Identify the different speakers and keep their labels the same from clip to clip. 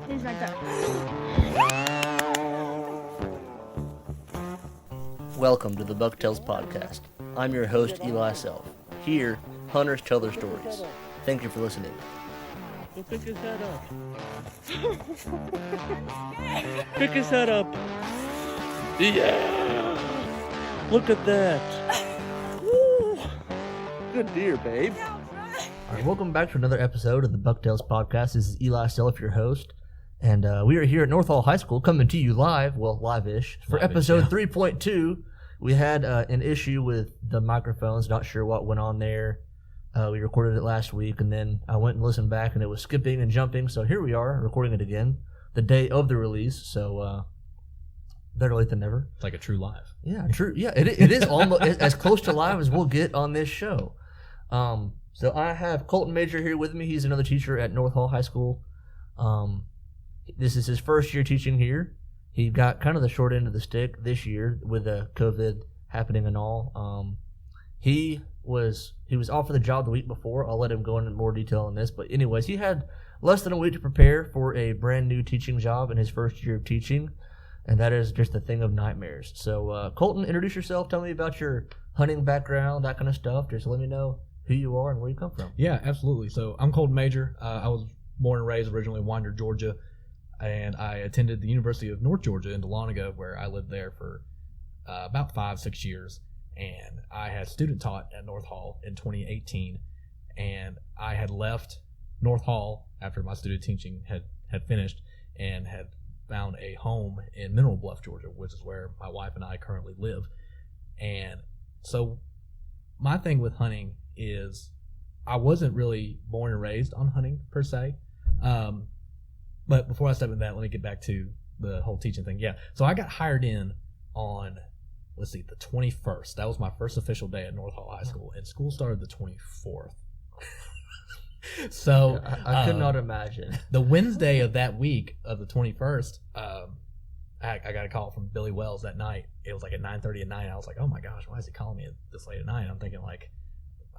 Speaker 1: He's right there.
Speaker 2: Welcome to the Bucktails Podcast. I'm your host, Eli Self. Here, hunters tell their stories. Thank you for listening.
Speaker 3: Well, pick his head up. Pick his head up. Yeah! Look at that. Woo! Good deer, babe.
Speaker 2: All right, welcome back to another episode of the Bucktails Podcast. This is Eli Self, your host. And we are here at North Hall High School coming to you live, well, live-ish, for episode 3.2. We had an issue with the microphones, not sure what went on there. We recorded it last week, and then I went and listened back, and it was skipping and jumping. So here we are, recording it again, the day of the release. So better late than never.
Speaker 4: It's like a true live.
Speaker 2: Yeah, true. Yeah, it is almost as close to live as we'll get on this show. So I have Colton Major here with me. He's another teacher at North Hall High School. This is his first year teaching here. He got kind of the short end of the stick this year with the COVID happening and all. He was off for the job the week before. I'll let him go into more detail on this. But anyways, he had less than a week to prepare for a brand new teaching job in his first year of teaching. And that is just a thing of nightmares. So Colton, introduce yourself. Tell me about your hunting background, that kind of stuff. Just let me know who you are and where you come from.
Speaker 4: Yeah, absolutely. So I'm Colton Major. I was born and raised originally in Winder, Georgia. And I attended the University of North Georgia in Dahlonega, where I lived there for about 5-6 years. And I had student taught at North Hall in 2018. And I had left North Hall after my student teaching had finished and had found a home in Mineral Bluff, Georgia, which is where my wife and I currently live. And so my thing with hunting is I wasn't really born and raised on hunting per se. But before I step into that, let me get back to the whole teaching thing. Yeah. So I got hired in on, the 21st. That was my first official day at North Hall High School, and school started the 24th. So
Speaker 2: I could not imagine.
Speaker 4: The Wednesday of that week of the 21st, I got a call from Billy Wells that night. It was like at 9:30 at night. I was like, oh my gosh, why is he calling me this late at night? I'm thinking like,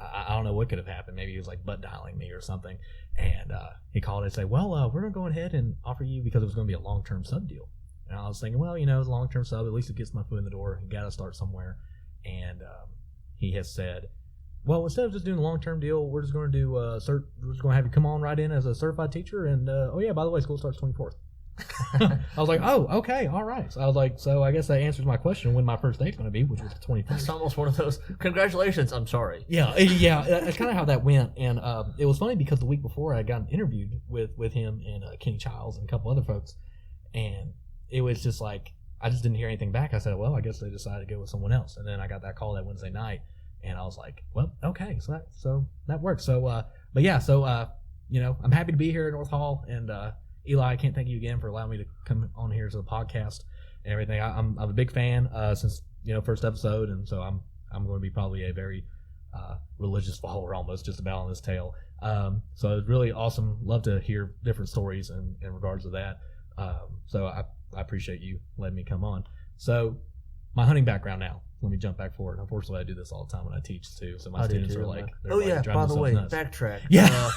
Speaker 4: I don't know what could have happened. Maybe he was like butt dialing me or something. And he called and said, well, we're going to go ahead and offer you, because it was going to be a long-term sub deal. And I was thinking, well, it's a long-term sub. At least it gets my foot in the door. You got to start somewhere. And he has said, well, instead of just doing a long-term deal, we're just going to do we're just going to have you come on right in as a certified teacher. And oh yeah, by the way, school starts 24th. I was like, oh, okay, all right. So I was like, so I guess that answers my question when my first date's going to be, which was the 21st.
Speaker 2: That's almost one of those, congratulations, I'm sorry.
Speaker 4: Yeah, that's kind of how that went. And it was funny because the week before I got interviewed with him and Kenny Childs and a couple other folks. And it was just like, I just didn't hear anything back. I said, well, I guess they decided to go with someone else. And then I got that call that Wednesday night. And I was like, well, okay, so that works. So, but yeah, so, I'm happy to be here at North Hall. And Eli, I can't thank you again for allowing me to come on here to the podcast and everything. I'm a big fan since first episode, and so I'm going to be probably a very religious follower almost just about on this tale. So it's really awesome. Love to hear different stories in regards to that. So I appreciate you letting me come on. So my hunting background now. Let me jump back forward. Unfortunately, I do this all the time when I teach too. So my students are like,
Speaker 2: oh yeah, by the way,
Speaker 4: nuts.
Speaker 2: Backtrack.
Speaker 4: Yeah.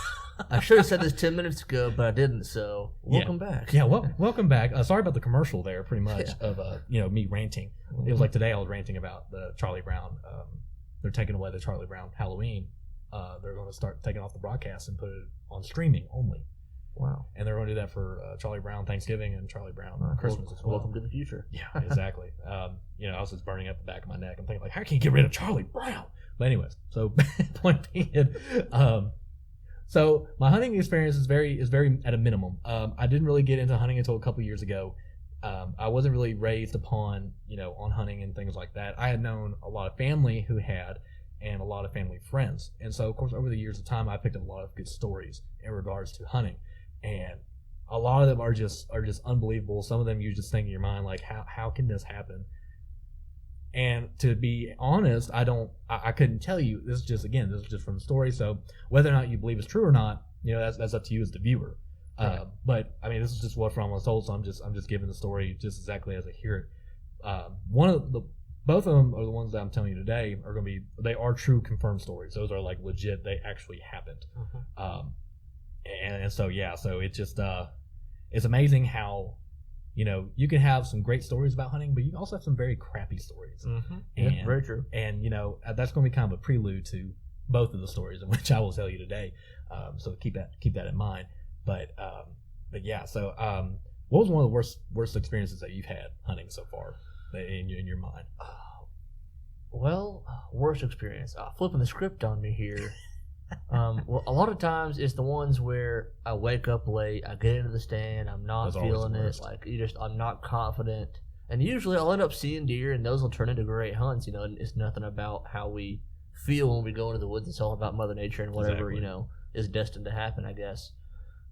Speaker 2: I should have said this 10 minutes ago, but I didn't. So welcome back.
Speaker 4: Yeah, welcome back. Sorry about the commercial there, pretty much of me ranting. Mm-hmm. It was like today I was ranting about the Charlie Brown. They're taking away the Charlie Brown Halloween. They're going to start taking off the broadcast and put it on streaming only.
Speaker 2: Wow.
Speaker 4: And they're going to do that for Charlie Brown Thanksgiving and Charlie Brown Christmas as well.
Speaker 2: Welcome to the future.
Speaker 4: Yeah, exactly. I was just burning up the back of my neck. I'm thinking like, how can you get rid of Charlie Brown? But anyways, so point being, so my hunting experience is very at a minimum. I didn't really get into hunting until a couple years ago. I wasn't really raised upon, on hunting and things like that. I had known a lot of family who had, and a lot of family friends. And so, of course, over the years of time, I picked up a lot of good stories in regards to hunting. And a lot of them are just unbelievable. Some of them you just think in your mind, like, how can this happen? And to be honest, I couldn't tell you. This is just from the story. So whether or not you believe it's true or not, that's up to you as the viewer. Right. But I mean, this is just what I was told. So I'm just giving the story just exactly as I hear it. Both of them are the ones that I'm telling you today they are true confirmed stories. Those are like legit. They actually happened.
Speaker 2: Mm-hmm.
Speaker 4: And so, yeah, so it just, it's amazing how, you can have some great stories about hunting, but you can also have some very crappy stories.
Speaker 2: Mm-hmm.
Speaker 4: And,
Speaker 2: Yeah, very true.
Speaker 4: And, that's going to be kind of a prelude to both of the stories in which I will tell you today. So keep that in mind. But yeah, so what was one of the worst experiences that you've had hunting so far in your mind?
Speaker 2: Well, worst experience. Flipping the script on me here. Well, a lot of times it's the ones where I wake up late, I get into the stand, I'm not feeling it, like I'm not confident, and usually I'll end up seeing deer, and those will turn into great hunts. And it's nothing about how we feel when we go into the woods. It's all about Mother Nature and whatever is destined to happen, I guess.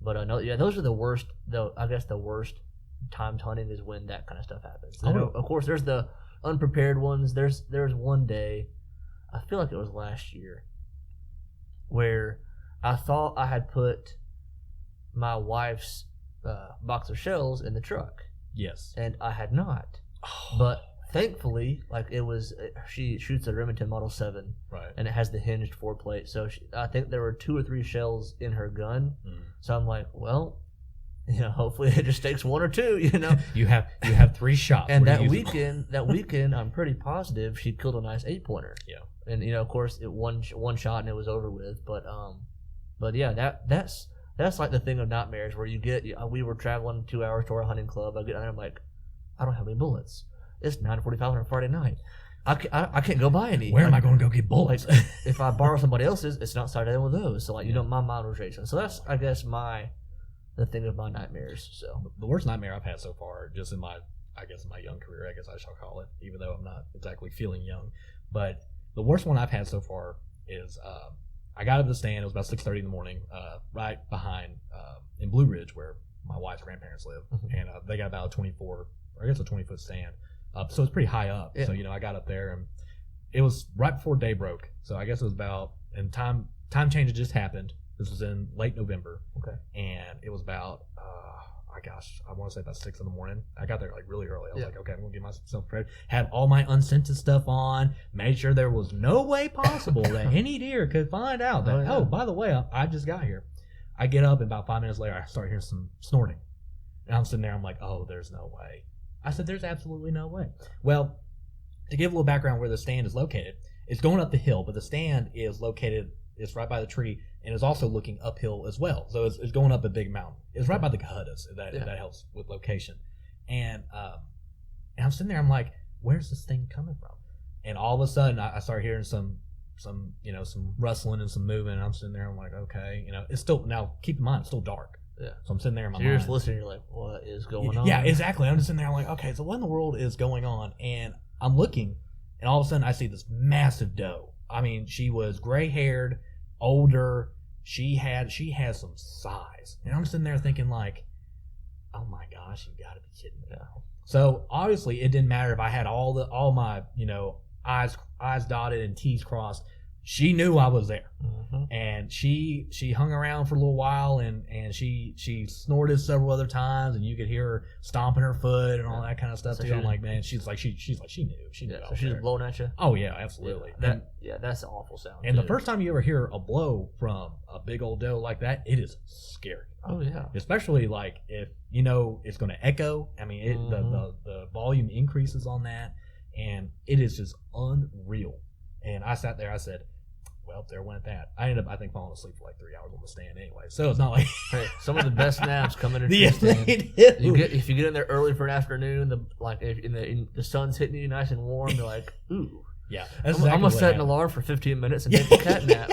Speaker 2: But no, yeah, those are the worst. Though I guess the worst times hunting is when that kind of stuff happens. Of course, there's the unprepared ones. There's one day, I feel like it was last year, where I thought I had put my wife's box of shells in the truck.
Speaker 4: Yes.
Speaker 2: And I had not. But thankfully, she shoots a Remington Model 7.
Speaker 4: Right.
Speaker 2: And it has the hinged foreplate. So I think there were 2 or 3 shells in her gun. Mm. So I'm like, well, hopefully it just takes 1 or 2,
Speaker 4: You have 3 shots.
Speaker 2: And that weekend, I'm pretty positive she killed a nice 8-pointer.
Speaker 4: Yeah.
Speaker 2: And of course, it one shot and it was over with. But yeah, that's like the thing of nightmares where we were traveling 2 hours to our hunting club. I get there, I'm like, I don't have any bullets. It's 9:45 on a Friday night. I can't go buy any.
Speaker 4: Where am I going to go get bullets?
Speaker 2: If I borrow somebody else's, it's not started in with those. So my mind was racing. So that's, I guess, the thing of my nightmares. So
Speaker 4: the worst nightmare I've had so far, just in my young career, I guess I shall call it, even though I'm not exactly feeling young, but the worst one I've had so far is I got up to the stand. It was about 6:30 in the morning, right behind in Blue Ridge where my wife's grandparents live, mm-hmm. and they got about a 20-foot stand, so it's pretty high up. Yeah. So I got up there, and it was right before day broke. So I guess it was about, and time change had just happened. This was in late November.
Speaker 2: Okay.
Speaker 4: And it was about, I want to say about 6 in the morning. I got there really early. I was like, okay, I'm going to get myself prepared. Had all my unscented stuff on. Made sure there was no way possible that any deer could find out that, by the way, I just got here. I get up, and about 5 minutes later, I start hearing some snorting. And I'm sitting there, I'm like, oh, there's no way. I said, there's absolutely no way. Well, to give a little background where the stand is located, it's going up the hill, but the stand is located, it's right by the tree, and is also looking uphill as well. So it's going up a big mountain. It's right by the Cohuttas, if that helps with location. And I'm sitting there, I'm like, where's this thing coming from? And all of a sudden, I start hearing some rustling and some moving, and I'm sitting there, I'm like, okay, it's still, now keep in mind, it's still dark.
Speaker 2: Yeah.
Speaker 4: So I'm sitting there in my
Speaker 2: mind. You're
Speaker 4: mind.
Speaker 2: just listening, you're like, what is going on?
Speaker 4: Yeah, exactly. I'm just sitting there, I'm like, okay, so what in the world is going on? And I'm looking, and all of a sudden, I see this massive doe. I mean, she was gray-haired, older. She has some size, and I'm sitting there thinking like, oh my gosh, you gotta be kidding me now. So obviously it didn't matter if I had all my I's dotted and T's crossed. She knew I was there, mm-hmm. and she hung around for a little while, and she snorted several other times, and you could hear her stomping her foot and all that kind of stuff. So too. I'm like, man, she knew. She knew.
Speaker 2: So she's blowing at you.
Speaker 4: Oh yeah, absolutely.
Speaker 2: That's an awful sound.
Speaker 4: And the first time you ever hear a blow from a big old doe like that, it is scary.
Speaker 2: Oh yeah.
Speaker 4: Especially like if it's going to echo. I mean, mm-hmm. the volume increases on that, and it is just unreal. And I sat there, I said, well, there went that. I ended up, I think, falling asleep for like 3 hours on the stand anyway. So it's not like...
Speaker 2: Hey, some of the best naps come in a
Speaker 4: tree
Speaker 2: stand. If you get in there early for an afternoon, the sun's hitting you nice and warm, you're like, ooh.
Speaker 4: Yeah.
Speaker 2: I'm going to set an alarm for 15 minutes and take a cat nap.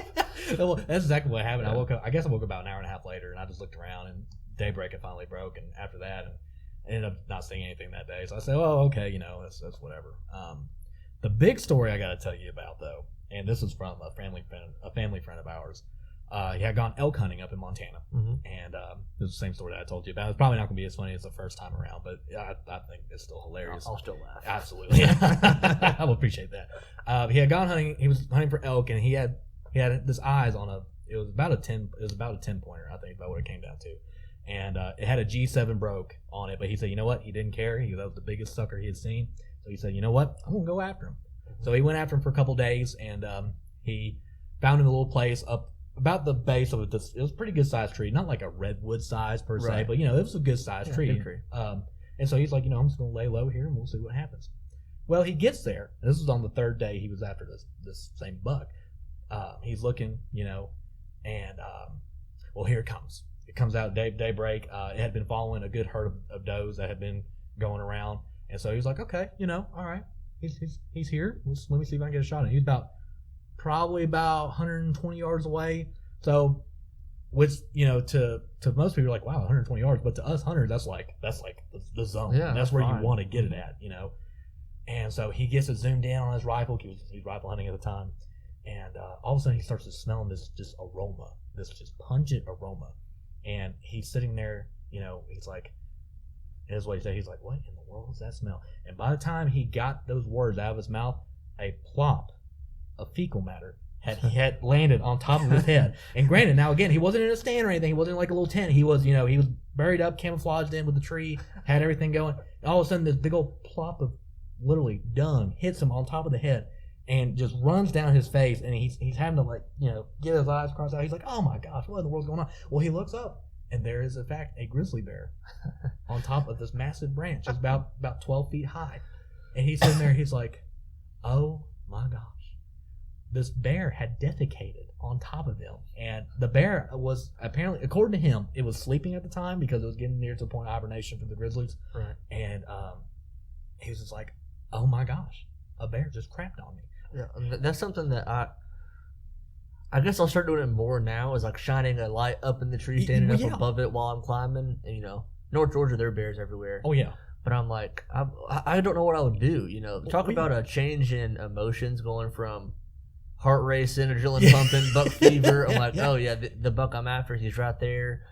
Speaker 4: Well, that's exactly what happened. Yeah. I guess I woke up about an hour and a half later, and I just looked around, and daybreak had finally broke. And after that, I ended up not seeing anything that day. So I said, well, okay, that's whatever. The big story I got to tell you about, though, and this is from a family friend of ours. He had gone elk hunting up in Montana, mm-hmm. and this is the same story that I told you about. It's probably not going to be as funny as the first time around, but I think it's still hilarious.
Speaker 2: I'll still laugh.
Speaker 4: Absolutely, I will appreciate that. He had gone hunting. He was hunting for elk, and he had his eyes on it was about a 10 pointer, I think, about what it came down to. And it had a G7 broke on it, but he said, you know what? He didn't care. That was the biggest sucker he had seen. So he said, you know what? I'm going to go after him. Mm-hmm. So he went after him for a couple days, and he found him a little place up about the base of it. It was a pretty good sized tree, not like a redwood size per se,
Speaker 2: Right.
Speaker 4: but it was a good sized tree.
Speaker 2: Big tree.
Speaker 4: And so he's like, I'm just gonna lay low here and we'll see what happens. Well, he gets there. This was on the third day he was after this same buck. He's looking, and well, here it comes. It comes out daybreak. It had been following a good herd of does that had been going around, and so he was like, okay, all right, he's here. Let me see if I can get a shot at him. He's probably about 120 yards away. So, which to most people, are like, wow, 120 yards, but to us hunters, that's like the zone.
Speaker 2: Yeah,
Speaker 4: that's where
Speaker 2: fine.
Speaker 4: you want to get it at, And so he gets it zoomed in on his rifle. He's rifle hunting at the time. And all of a sudden he starts to smell this just aroma, this just pungent aroma. And he's sitting there, he's like, here's what he said. He's like, what in the world is that smell? And by the time he got those words out of his mouth, a plop of fecal matter had landed on top of his head. And granted, now again, he wasn't in a stand or anything. He wasn't in like a little tent. He was, he was buried up, camouflaged in with the tree, had everything going. And all of a sudden this big old plop of literally dung hits him on top of the head and just runs down his face, and he's having to get his eyes crossed out. He's like, oh my gosh, what in the world's going on? Well, he looks up, and there is in fact a grizzly bear on top of this massive branch. It's about 12 feet high, and he's sitting there. He's like, oh my gosh, this bear had defecated on top of him, and the bear was apparently, according to him, it was sleeping at the time because it was getting near to the point of hibernation for the grizzlies.
Speaker 2: Right.
Speaker 4: And he was just like, oh my gosh, a bear just crapped on me.
Speaker 2: Yeah, that's something that I guess I'll start doing it more now. Is like shining a light up in the tree, standing up above it while I'm climbing. And North Georgia, there are bears everywhere.
Speaker 4: Oh yeah.
Speaker 2: But I'm like, I don't know what I would do. Talk about a change in emotions going from heart racing, adrenaline pumping, buck fever. I'm like, oh yeah, the buck I'm after, he's right there.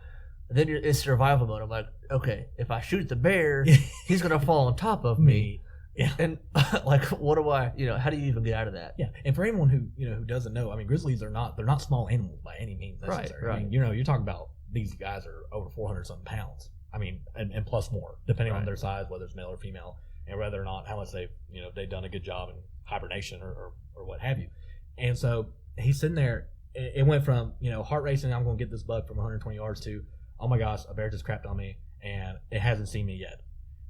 Speaker 2: Then it's survival mode. I'm like, okay, if I shoot the bear, he's gonna fall on top of me.
Speaker 4: Yeah.
Speaker 2: And like, what do I, how do you even get out of that?
Speaker 4: Yeah. And for anyone who doesn't know, I mean, grizzlies they're not small animals by any means necessary.
Speaker 2: Right.
Speaker 4: I mean, you're talking about these guys are over 400 something pounds. I mean, and plus more, depending on their size, whether it's male or female, and whether or not how much they've done a good job in hibernation or what have you. And so he's sitting there. It went from heart racing, I'm going to get this buck from 120 yards to, oh my gosh, a bear just crapped on me and it hasn't seen me yet.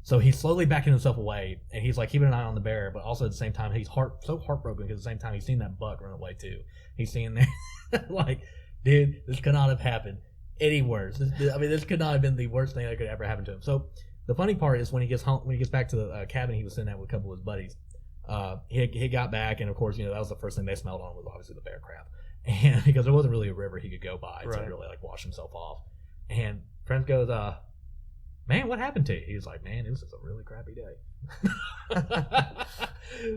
Speaker 4: So he's slowly backing himself away, and he's like keeping an eye on the bear, but also at the same time he's so heartbroken because at the same time he's seen that buck run away too. He's seeing there like, dude, this could not have happened any worse. This could not have been the worst thing that could ever happen to him. So the funny part is when he gets home, when he gets back to the cabin he was sitting at with a couple of his buddies, he got back, and of course that was the first thing they smelled on was obviously the bear crap, and because there wasn't really a river he could go by to really like wash himself off. And friend goes, man, what happened to you? He was like, man, it was just a really crappy day.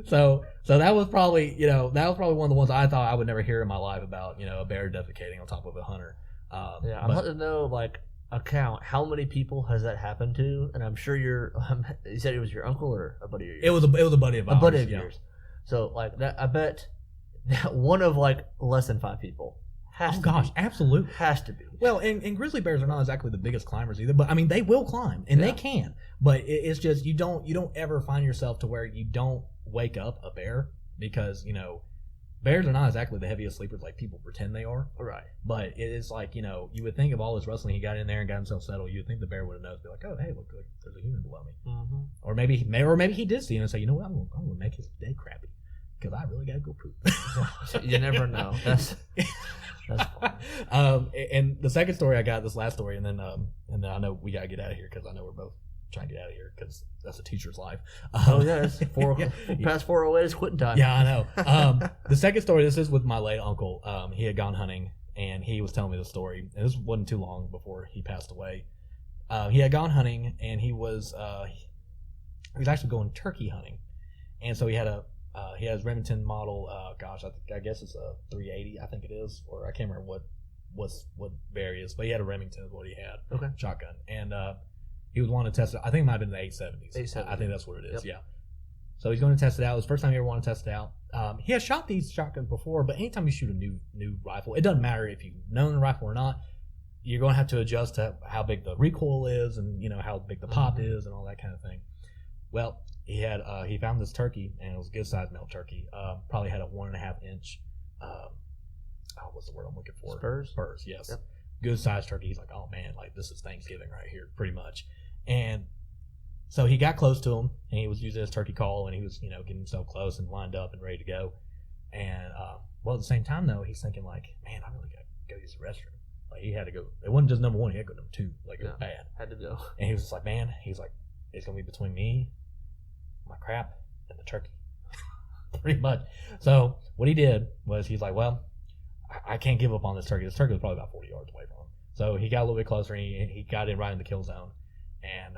Speaker 4: so that was probably one of the ones I thought I would never hear in my life about a bear defecating on top of a hunter.
Speaker 2: I'd like to know like account how many people has that happened to, and I'm sure you said it was your uncle or a buddy of yours.
Speaker 4: It was a buddy of ours.
Speaker 2: A buddy of yours. So like that, I bet that one of like less than 5 people.
Speaker 4: Absolutely.
Speaker 2: Has to be.
Speaker 4: Well, and grizzly bears are not exactly the biggest climbers either, but I mean they will climb and they can. But it's just you don't ever find yourself to where you don't wake up a bear because bears are not exactly the heaviest sleepers like people pretend they are.
Speaker 2: Right.
Speaker 4: But it is like you would think of all this wrestling he got in there and got himself settled. You would think the bear would have noticed, be like, oh hey, look, there's a human below me. Mm-hmm. Or maybe he did see him and say, you know what, I'm gonna make his day crappy because I really gotta go poop.
Speaker 2: You never know. That's
Speaker 4: and the second story I got, this last story, and then I know we gotta get out of here because I know we're both trying to get out of here because that's a teacher's life.
Speaker 2: It's past 4:08 is quitting time.
Speaker 4: Yeah, I know. The second story, this is with my late uncle. He had gone hunting and he was telling me the story. And this wasn't too long before he passed away. He had gone hunting and he was actually going turkey hunting, and so he had his Remington model. I guess it's a 380. I think it is, or I can't remember what bear he is, but he had a Remington is what he had.
Speaker 2: Okay.
Speaker 4: Shotgun, and he was wanting to test it. I think it might have been the 870s.
Speaker 2: 870.
Speaker 4: I think that's what it is.
Speaker 2: Yep.
Speaker 4: Yeah. So he's going to test it out. It was the first time he ever wanted to test it out. He has shot these shotguns before, but anytime you shoot a new rifle, it doesn't matter if you've known the rifle or not. You're going to have to adjust to how big the recoil is, and how big the pop is, and all that kind of thing. Well, he found this turkey, and it was a good sized male turkey. Probably had a 1.5 inch what's the word I'm looking for?
Speaker 2: Spurs,
Speaker 4: yes.
Speaker 2: Yep.
Speaker 4: Good sized turkey. He's like, oh man, like this is Thanksgiving right here, pretty much. And so he got close to him, and he was using his turkey call, and he was, getting himself close and lined up and ready to go. And well, at the same time though, he's thinking like, man, I really got to go use the restroom. Like he had to go. It wasn't just number one; he had to go number two. Like it was bad.
Speaker 2: Had to go.
Speaker 4: And he was just like, man, he's like, it's gonna be between me, my crap, and the turkey, pretty much. So what he did was he's like, well, I can't give up on this turkey. This turkey was probably about 40 yards away from him. So he got a little bit closer, and he got in right in the kill zone. And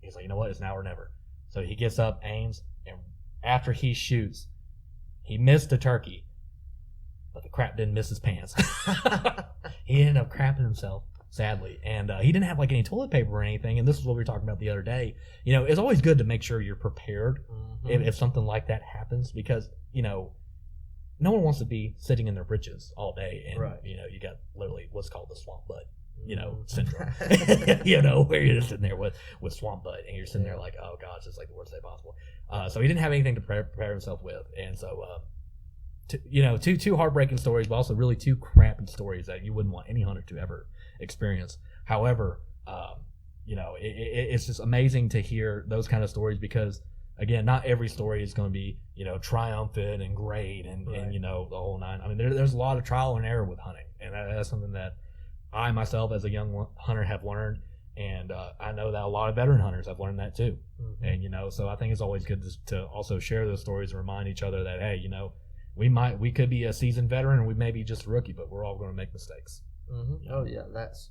Speaker 4: he's like, you know what? It's now or never. So he gets up, aims, and after he shoots, he missed the turkey, but the crap didn't miss his pants. He ended up crapping himself, sadly. And he didn't have like any toilet paper or anything. And this is what we were talking about the other day. It's always good to make sure you're prepared if something like that happens, because, no one wants to be sitting in their britches all day, and you got literally what's called the swamp butt, syndrome. Where you're just sitting there with swamp butt, and you're sitting there like, oh gosh, it's like the worst day possible. So he didn't have anything to prepare himself with, and so two heartbreaking stories, but also really two crappy stories that you wouldn't want any hunter to ever experience. However, it's just amazing to hear those kind of stories, because again, not every story is going to be, triumphant and great and the whole nine. I mean, there's a lot of trial and error with hunting, and that's something that I myself as a young hunter have learned, and I know that a lot of veteran hunters have learned that too. And so I think it's always good to also share those stories and remind each other that, hey, we could be a seasoned veteran and we may be just a rookie, but we're all going to make mistakes.
Speaker 2: Oh yeah, that's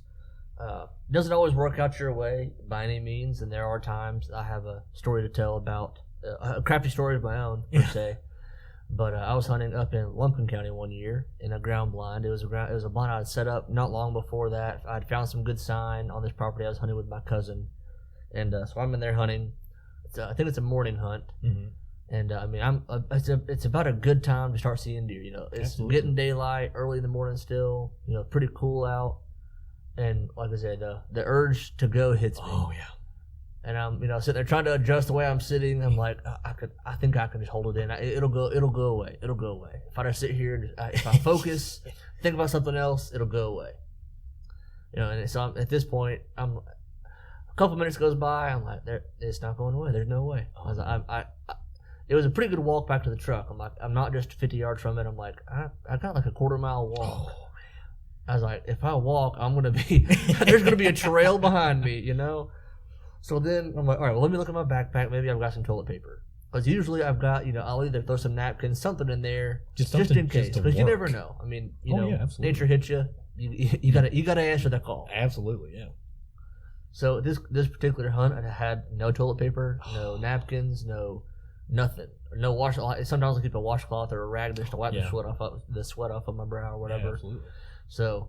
Speaker 2: doesn't always work out your way by any means, and there are times I have a story to tell about a crappy story of my own per se. But I was hunting up in Lumpkin County one year in a ground blind. It was a blind I had set up not long before that. I'd found some good sign on this property. I was hunting with my cousin, and so I'm in there hunting. I think it's a morning hunt, and I mean it's about a good time to start seeing deer. It's Absolutely. Getting daylight early in the morning still. Pretty cool out. And like I said, the urge to go hits me.
Speaker 4: Oh yeah.
Speaker 2: And I'm, sitting there trying to adjust the way I'm sitting. I'm like, I think I can just hold it in. It'll go away. It'll go away. If I just sit here and if I focus, think about something else, it'll go away. And so at this point, a couple minutes goes by. I'm like, it's not going away. There's no way. I was like, it was a pretty good walk back to the truck. I'm like, I'm not just 50 yards from it. I'm like, I got like a quarter-mile walk. Oh. I was like, if I walk, there's going to be a trail behind me, So then I'm like, all right, well, let me look at my backpack. Maybe I've got some toilet paper. Because usually I've got, I'll either throw some napkins, something in there, just in case. Because you never know. I mean, nature hits you. You gotta answer that call.
Speaker 4: Absolutely, yeah.
Speaker 2: So this particular hunt, I had no toilet paper, no napkins, no nothing, no washcloth. Sometimes I keep a washcloth or a rag just to wipe the sweat off of my brow or whatever.
Speaker 4: Yeah, absolutely.
Speaker 2: So,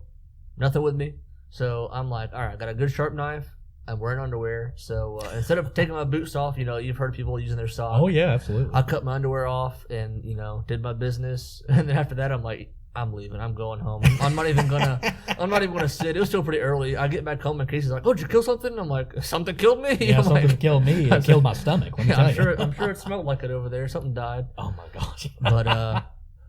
Speaker 2: nothing with me. So, I'm like, all right, I got a good sharp knife. I'm wearing underwear. So, instead of taking my boots off, you've heard people using their sock.
Speaker 4: Oh, yeah, absolutely.
Speaker 2: I cut my underwear off and, did my business. And then after that, I'm like, I'm leaving. I'm going home. I'm not even gonna sit. It was still pretty early. I get back home and Casey's like, oh, did you kill something? I'm like, something killed me?
Speaker 4: Yeah, something killed me. It killed my stomach. Let me tell you.
Speaker 2: I'm sure it smelled like it over there. Something died.
Speaker 4: Oh, my gosh.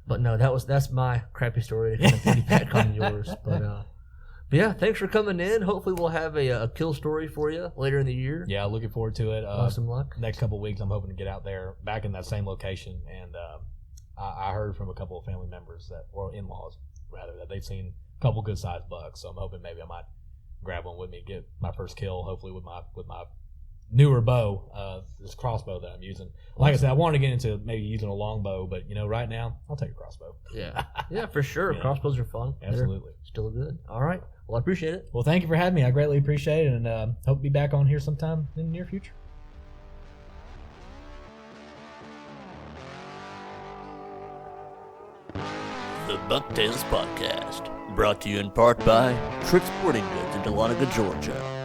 Speaker 2: But no, that's my crappy story to kind of piggyback on yours. But yeah, thanks for coming in. Hopefully we'll have a kill story for you later in the year.
Speaker 4: Yeah, looking forward to it.
Speaker 2: Awesome luck.
Speaker 4: Next couple of weeks, I'm hoping to get out there back in that same location. And I heard from a couple of family members or in-laws rather, that they've seen a couple good-sized bucks. So I'm hoping maybe I might grab one with me, get my first kill, hopefully with my newer bow, this crossbow that I'm using. Like I said, I want to get into maybe using a long bow, but right now I'll take a crossbow.
Speaker 2: Yeah, for sure. Crossbows are fun.
Speaker 4: Absolutely.
Speaker 2: They're still good. All right. Well, I appreciate it.
Speaker 4: Well, thank you for having me. I greatly appreciate it, and hope to be back on here sometime in the near future.
Speaker 1: The Bucktails Podcast, brought to you in part by Trick Sporting Goods in Dahlonega, Georgia.